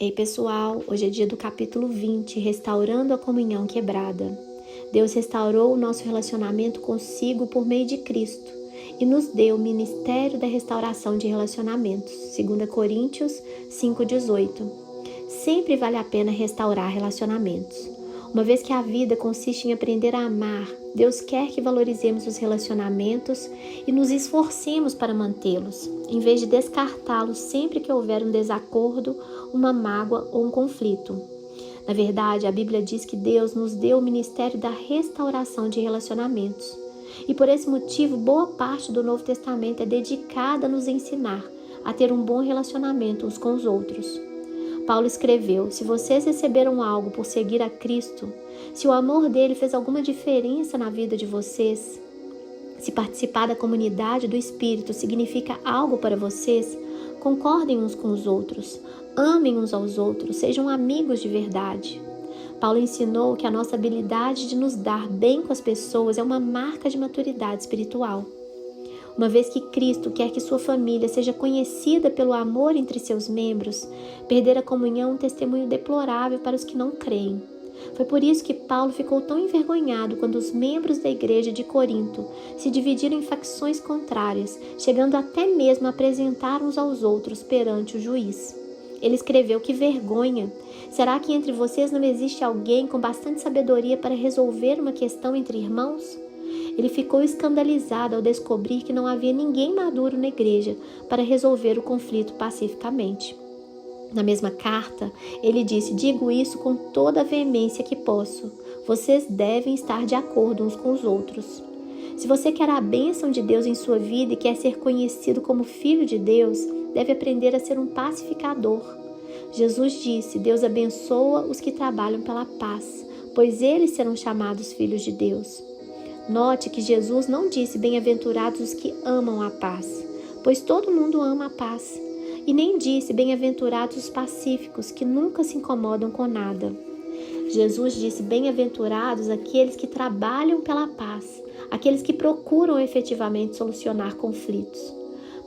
Ei pessoal, hoje é dia do capítulo 20, restaurando a comunhão quebrada. Deus restaurou o nosso relacionamento consigo por meio de Cristo e nos deu o ministério da restauração de relacionamentos, 2 Coríntios 5,18. Sempre vale a pena restaurar relacionamentos. Uma vez que a vida consiste em aprender a amar, Deus quer que valorizemos os relacionamentos e nos esforcemos para mantê-los, em vez de descartá-los sempre que houver um desacordo, uma mágoa ou um conflito. Na verdade, a Bíblia diz que Deus nos deu o ministério da restauração de relacionamentos. E por esse motivo, boa parte do Novo Testamento é dedicada a nos ensinar a ter um bom relacionamento uns com os outros. Paulo escreveu: se vocês receberam algo por seguir a Cristo, se o amor dele fez alguma diferença na vida de vocês, se participar da comunidade do Espírito significa algo para vocês, concordem uns com os outros, amem uns aos outros, sejam amigos de verdade. Paulo ensinou que a nossa habilidade de nos dar bem com as pessoas é uma marca de maturidade espiritual. Uma vez que Cristo quer que sua família seja conhecida pelo amor entre seus membros, perder a comunhão é um testemunho deplorável para os que não creem. Foi por isso que Paulo ficou tão envergonhado quando os membros da igreja de Corinto se dividiram em facções contrárias, chegando até mesmo a apresentar uns aos outros perante o juiz. Ele escreveu: que vergonha! Será que entre vocês não existe alguém com bastante sabedoria para resolver uma questão entre irmãos? Ele ficou escandalizado ao descobrir que não havia ninguém maduro na igreja para resolver o conflito pacificamente. Na mesma carta, ele disse: digo isso com toda a veemência que posso. Vocês devem estar de acordo uns com os outros. Se você quer a bênção de Deus em sua vida e quer ser conhecido como filho de Deus, deve aprender a ser um pacificador. Jesus disse: Deus abençoa os que trabalham pela paz, pois eles serão chamados filhos de Deus. Note que Jesus não disse bem-aventurados os que amam a paz, pois todo mundo ama a paz. E nem disse bem-aventurados os pacíficos, que nunca se incomodam com nada. Jesus disse bem-aventurados aqueles que trabalham pela paz, aqueles que procuram efetivamente solucionar conflitos.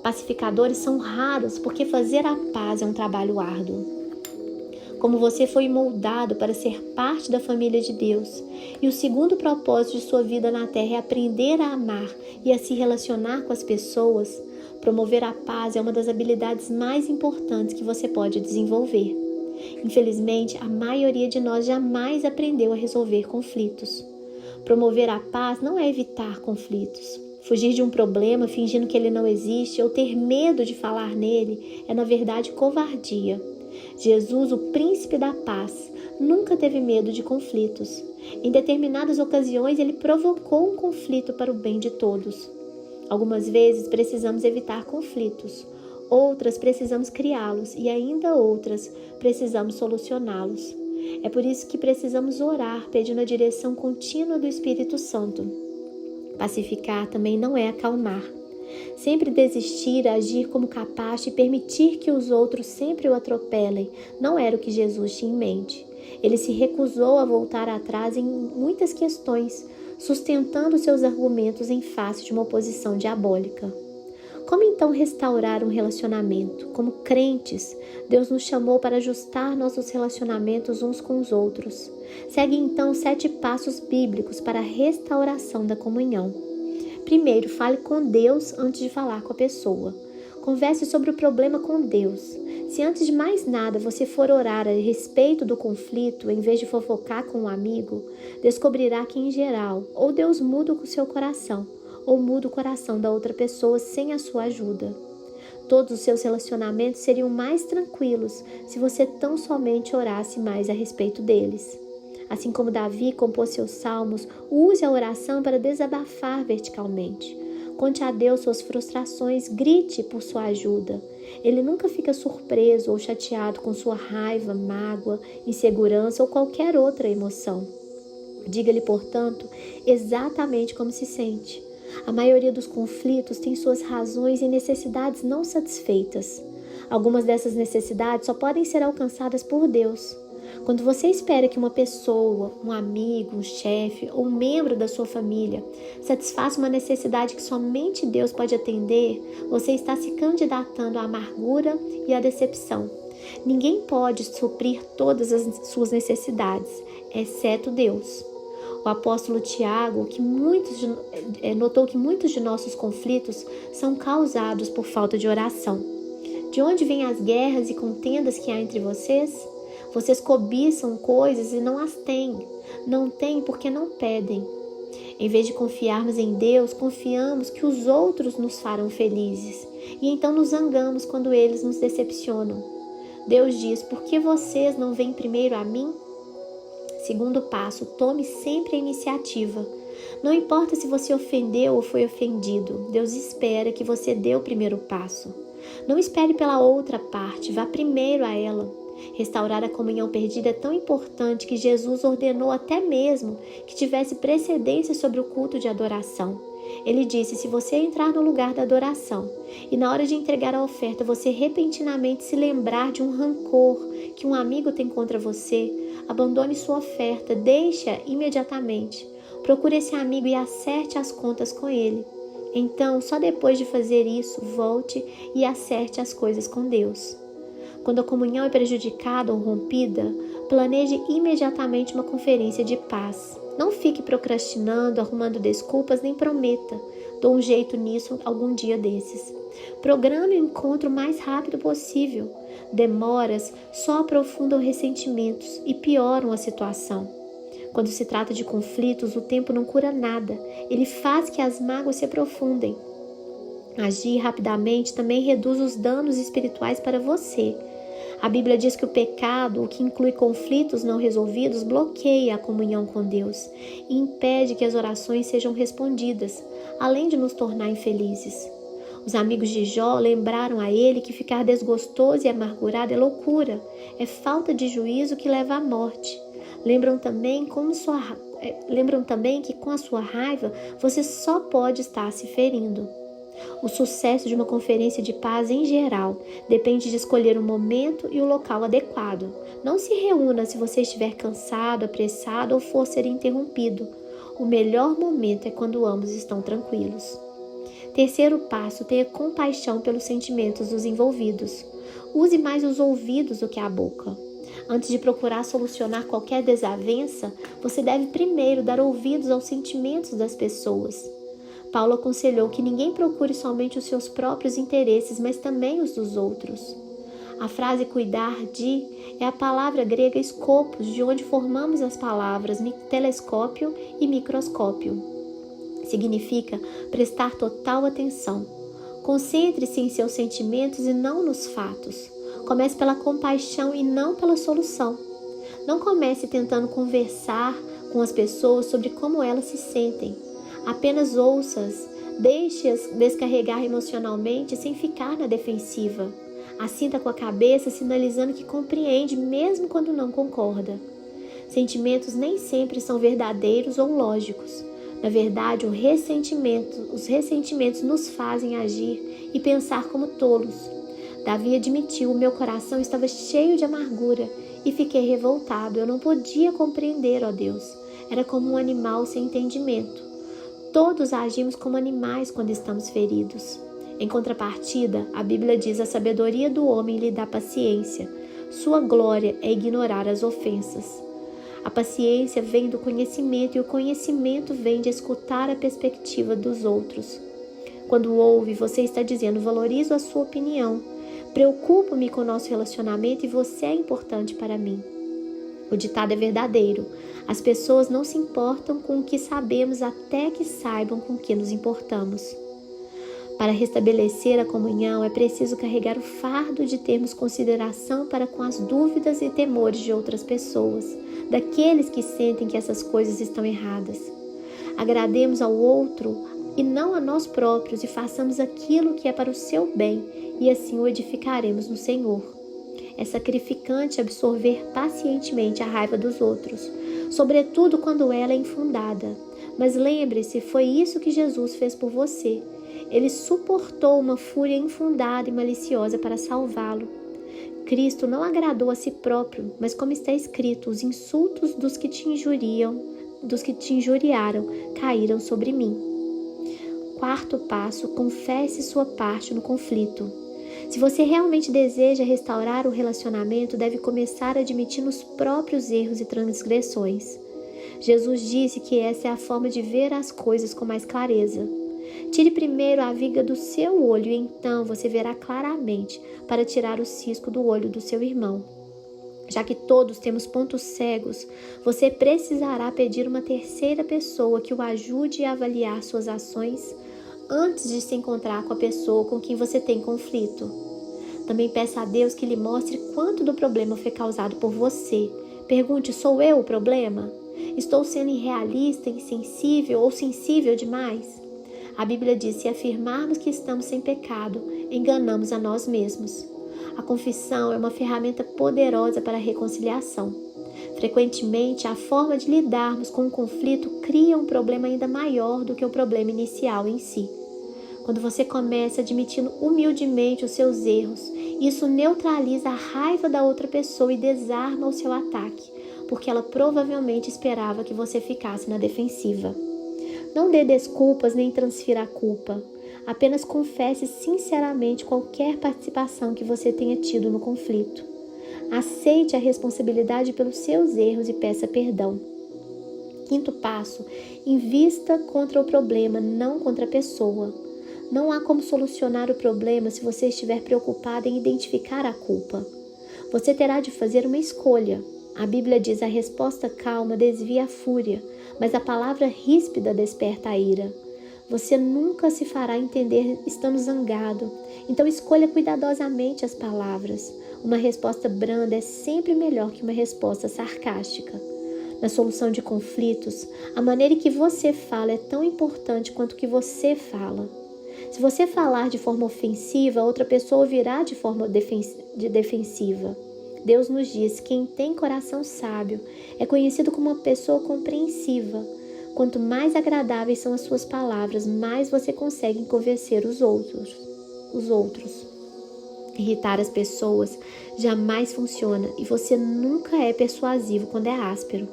Pacificadores são raros porque fazer a paz é um trabalho árduo. Como você foi moldado para ser parte da família de Deus, e o segundo propósito de sua vida na terra é aprender a amar e a se relacionar com as pessoas, promover a paz é uma das habilidades mais importantes que você pode desenvolver. Infelizmente, a maioria de nós jamais aprendeu a resolver conflitos. Promover a paz não é evitar conflitos. Fugir de um problema fingindo que ele não existe ou ter medo de falar nele é, na verdade, covardia. Jesus, o príncipe da paz, nunca teve medo de conflitos. Em determinadas ocasiões, ele provocou um conflito para o bem de todos. Algumas vezes precisamos evitar conflitos, outras precisamos criá-los e ainda outras precisamos solucioná-los. É por isso que precisamos orar pedindo a direção contínua do Espírito Santo. Pacificar também não é acalmar. Sempre desistir, agir como capaz e permitir que os outros sempre o atropelem não era o que Jesus tinha em mente. Ele se recusou a voltar atrás em muitas questões, sustentando seus argumentos em face de uma oposição diabólica. Como então restaurar um relacionamento? Como crentes, Deus nos chamou para ajustar nossos relacionamentos uns com os outros. Segue então 7 passos bíblicos para a restauração da comunhão. Primeiro, fale com Deus antes de falar com a pessoa. Converse sobre o problema com Deus. Se antes de mais nada você for orar a respeito do conflito, em vez de fofocar com um amigo, descobrirá que, em geral, ou Deus muda o seu coração, ou muda o coração da outra pessoa sem a sua ajuda. Todos os seus relacionamentos seriam mais tranquilos se você tão somente orasse mais a respeito deles. Assim como Davi compôs seus salmos, use a oração para desabafar verticalmente. Conte a Deus suas frustrações, grite por sua ajuda. Ele nunca fica surpreso ou chateado com sua raiva, mágoa, insegurança ou qualquer outra emoção. Diga-lhe, portanto, exatamente como se sente. A maioria dos conflitos tem suas razões e necessidades não satisfeitas. Algumas dessas necessidades só podem ser alcançadas por Deus. Quando você espera que uma pessoa, um amigo, um chefe ou um membro da sua família satisfaça uma necessidade que somente Deus pode atender, você está se candidatando à amargura e à decepção. Ninguém pode suprir todas as suas necessidades, exceto Deus. O apóstolo Tiago, notou que muitos de nossos conflitos são causados por falta de oração. De onde vêm as guerras e contendas que há entre vocês? Vocês cobiçam coisas e não as têm. Não têm porque não pedem. Em vez de confiarmos em Deus, confiamos que os outros nos farão felizes. E então nos zangamos quando eles nos decepcionam. Deus diz: por que vocês não vêm primeiro a mim? Segundo passo, tome sempre a iniciativa. Não importa se você ofendeu ou foi ofendido, Deus espera que você dê o primeiro passo. Não espere pela outra parte, vá primeiro a ela. Restaurar a comunhão perdida é tão importante que Jesus ordenou até mesmo que tivesse precedência sobre o culto de adoração. Ele disse: se você entrar no lugar da adoração e na hora de entregar a oferta você repentinamente se lembrar de um rancor que um amigo tem contra você, abandone sua oferta, deixe-a imediatamente. Procure esse amigo e acerte as contas com ele. Então, só depois de fazer isso, volte e acerte as coisas com Deus. Quando a comunhão é prejudicada ou rompida, planeje imediatamente uma conferência de paz. Não fique procrastinando, arrumando desculpas, nem prometa: dou um jeito nisso algum dia desses. Programe o encontro o mais rápido possível. Demoras só aprofundam ressentimentos e pioram a situação. Quando se trata de conflitos, o tempo não cura nada. Ele faz que as mágoas se aprofundem. Agir rapidamente também reduz os danos espirituais para você. A Bíblia diz que o pecado, o que inclui conflitos não resolvidos, bloqueia a comunhão com Deus e impede que as orações sejam respondidas, além de nos tornar infelizes. Os amigos de Jó lembraram a ele que ficar desgostoso e amargurado é loucura, é falta de juízo que leva à morte. Lembram também que com a sua raiva você só pode estar se ferindo. O sucesso de uma conferência de paz em geral depende de escolher o momento e o local adequado. Não se reúna se você estiver cansado, apressado ou for ser interrompido. O melhor momento é quando ambos estão tranquilos. Terceiro passo, tenha compaixão pelos sentimentos dos envolvidos. Use mais os ouvidos do que a boca. Antes de procurar solucionar qualquer desavença, você deve primeiro dar ouvidos aos sentimentos das pessoas. Paulo aconselhou que ninguém procure somente os seus próprios interesses, mas também os dos outros. A frase cuidar de é a palavra grega scopus, de onde formamos as palavras telescópio e microscópio. Significa prestar total atenção. Concentre-se em seus sentimentos e não nos fatos. Comece pela compaixão e não pela solução. Não comece tentando conversar com as pessoas sobre como elas se sentem. Apenas ouça-as, deixe-as descarregar emocionalmente sem ficar na defensiva. Assinta com a cabeça, sinalizando que compreende mesmo quando não concorda. Sentimentos nem sempre são verdadeiros ou lógicos. Na verdade, os ressentimentos nos fazem agir e pensar como tolos. Davi admitiu: o meu coração estava cheio de amargura e fiquei revoltado. Eu não podia compreender, ó Deus. Era como um animal sem entendimento. Todos agimos como animais quando estamos feridos. Em contrapartida, a Bíblia diz: a sabedoria do homem lhe dá paciência. Sua glória é ignorar as ofensas. A paciência vem do conhecimento e o conhecimento vem de escutar a perspectiva dos outros. Quando ouve, você está dizendo: valorizo a sua opinião. Preocupo-me com o nosso relacionamento e você é importante para mim. O ditado é verdadeiro. As pessoas não se importam com o que sabemos até que saibam com o que nos importamos. Para restabelecer a comunhão, é preciso carregar o fardo de termos consideração para com as dúvidas e temores de outras pessoas, daqueles que sentem que essas coisas estão erradas. Agrademos ao outro e não a nós próprios e façamos aquilo que é para o seu bem, e assim o edificaremos no Senhor. É sacrificante absorver pacientemente a raiva dos outros, sobretudo quando ela é infundada. Mas lembre-se, foi isso que Jesus fez por você. Ele suportou uma fúria infundada e maliciosa para salvá-lo. Cristo não agradou a si próprio, mas como está escrito: os insultos dos que te injuriaram caíram sobre mim. Quarto passo, confesse sua parte no conflito. Se você realmente deseja restaurar o relacionamento, deve começar admitindo os próprios erros e transgressões. Jesus disse que essa é a forma de ver as coisas com mais clareza. Tire primeiro a viga do seu olho e então você verá claramente para tirar o cisco do olho do seu irmão. Já que todos temos pontos cegos, você precisará pedir uma terceira pessoa que o ajude a avaliar suas ações antes de se encontrar com a pessoa com quem você tem conflito. Também peça a Deus que lhe mostre quanto do problema foi causado por você. Pergunte: sou eu o problema? Estou sendo irrealista, insensível ou sensível demais? A Bíblia diz: se afirmarmos que estamos sem pecado, enganamos a nós mesmos. A confissão é uma ferramenta poderosa para a reconciliação. Frequentemente, a forma de lidarmos com o conflito cria um problema ainda maior do que o problema inicial em si. Quando você começa admitindo humildemente os seus erros, isso neutraliza a raiva da outra pessoa e desarma o seu ataque, porque ela provavelmente esperava que você ficasse na defensiva. Não dê desculpas nem transfira a culpa. Apenas confesse sinceramente qualquer participação que você tenha tido no conflito. Aceite a responsabilidade pelos seus erros e peça perdão. Quinto passo: invista contra o problema, não contra a pessoa. Não há como solucionar o problema se você estiver preocupado em identificar a culpa. Você terá de fazer uma escolha. A Bíblia diz: a resposta calma desvia a fúria, mas a palavra ríspida desperta a ira. Você nunca se fará entender estando zangado, então escolha cuidadosamente as palavras. Uma resposta branda é sempre melhor que uma resposta sarcástica. Na solução de conflitos, a maneira em que você fala é tão importante quanto o que você fala. Se você falar de forma ofensiva, outra pessoa ouvirá de forma defensiva. Deus nos diz: quem tem coração sábio é conhecido como uma pessoa compreensiva. Quanto mais agradáveis são as suas palavras, mais você consegue convencer os outros. Irritar as pessoas jamais funciona e você nunca é persuasivo quando é áspero.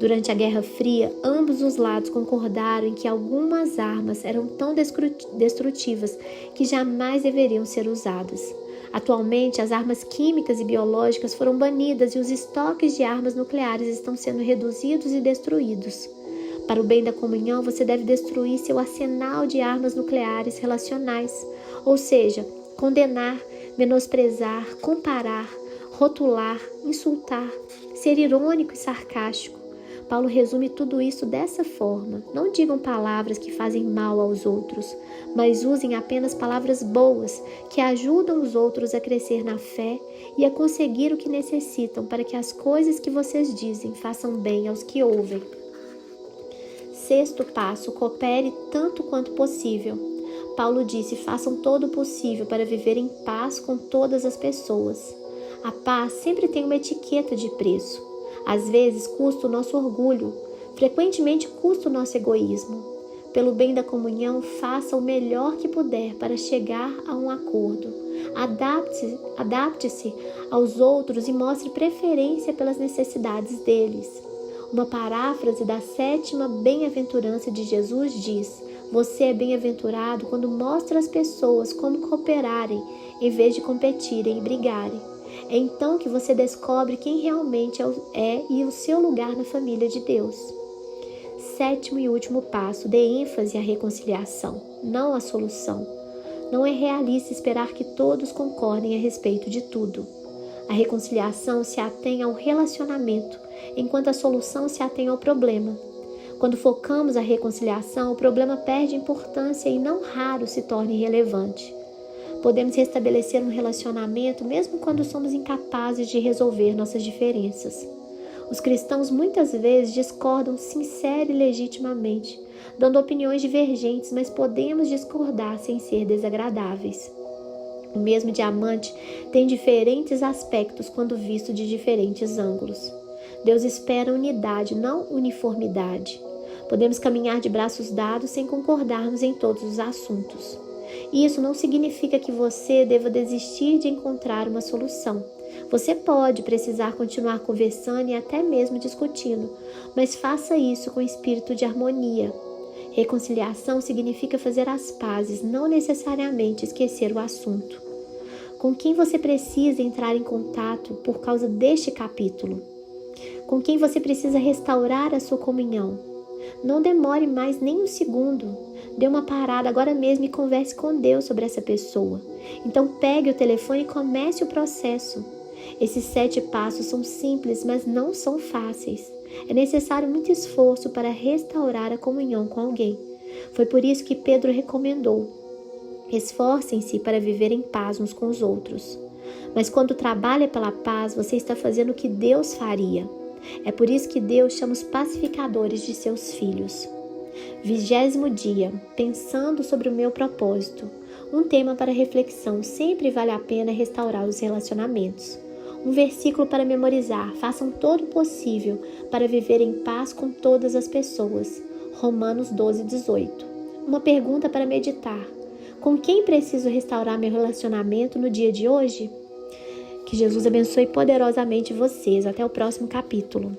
Durante a Guerra Fria, ambos os lados concordaram em que algumas armas eram tão destrutivas que jamais deveriam ser usadas. Atualmente, as armas químicas e biológicas foram banidas e os estoques de armas nucleares estão sendo reduzidos e destruídos. Para o bem da comunhão, você deve destruir seu arsenal de armas nucleares relacionais, ou seja, condenar, menosprezar, comparar, rotular, insultar, ser irônico e sarcástico. Paulo resume tudo isso dessa forma: não digam palavras que fazem mal aos outros, mas usem apenas palavras boas que ajudam os outros a crescer na fé e a conseguir o que necessitam para que as coisas que vocês dizem façam bem aos que ouvem. Sexto passo: coopere tanto quanto possível. Paulo disse: façam todo o possível para viver em paz com todas as pessoas. A paz sempre tem uma etiqueta de preço. Às vezes custa o nosso orgulho, frequentemente custa o nosso egoísmo. Pelo bem da comunhão, faça o melhor que puder para chegar a um acordo. Adapte-se aos outros e mostre preferência pelas necessidades deles. Uma paráfrase da 7ª bem-aventurança de Jesus diz: você é bem-aventurado quando mostra às pessoas como cooperarem em vez de competirem e brigarem. É então que você descobre quem realmente é e o seu lugar na família de Deus. Sétimo e último passo: dê ênfase à reconciliação, não à solução. Não é realista esperar que todos concordem a respeito de tudo. A reconciliação se atém ao relacionamento, enquanto a solução se atém ao problema. Quando focamos a reconciliação, o problema perde importância e não raro se torna irrelevante. Podemos restabelecer um relacionamento mesmo quando somos incapazes de resolver nossas diferenças. Os cristãos muitas vezes discordam sincera e legitimamente, dando opiniões divergentes, mas podemos discordar sem ser desagradáveis. O mesmo diamante tem diferentes aspectos quando visto de diferentes ângulos. Deus espera unidade, não uniformidade. Podemos caminhar de braços dados sem concordarmos em todos os assuntos. Isso não significa que você deva desistir de encontrar uma solução. Você pode precisar continuar conversando e até mesmo discutindo, mas faça isso com espírito de harmonia. Reconciliação significa fazer as pazes, não necessariamente esquecer o assunto. Com quem você precisa entrar em contato por causa deste capítulo? Com quem você precisa restaurar a sua comunhão? Não demore mais nem um segundo. Dê uma parada agora mesmo e converse com Deus sobre essa pessoa. Então pegue o telefone e comece o processo. Esses 7 passos são simples, mas não são fáceis. É necessário muito esforço para restaurar a comunhão com alguém. Foi por isso que Pedro recomendou: esforcem-se para viver em paz uns com os outros. Mas quando trabalha pela paz, você está fazendo o que Deus faria. É por isso que Deus chama os pacificadores de seus filhos. 20º dia, pensando sobre o meu propósito. Um tema para reflexão: sempre vale a pena restaurar os relacionamentos. Um versículo para memorizar: façam todo o possível para viver em paz com todas as pessoas. Romanos 12:18. Uma pergunta para meditar: com quem preciso restaurar meu relacionamento no dia de hoje? Que Jesus abençoe poderosamente vocês. Até o próximo capítulo.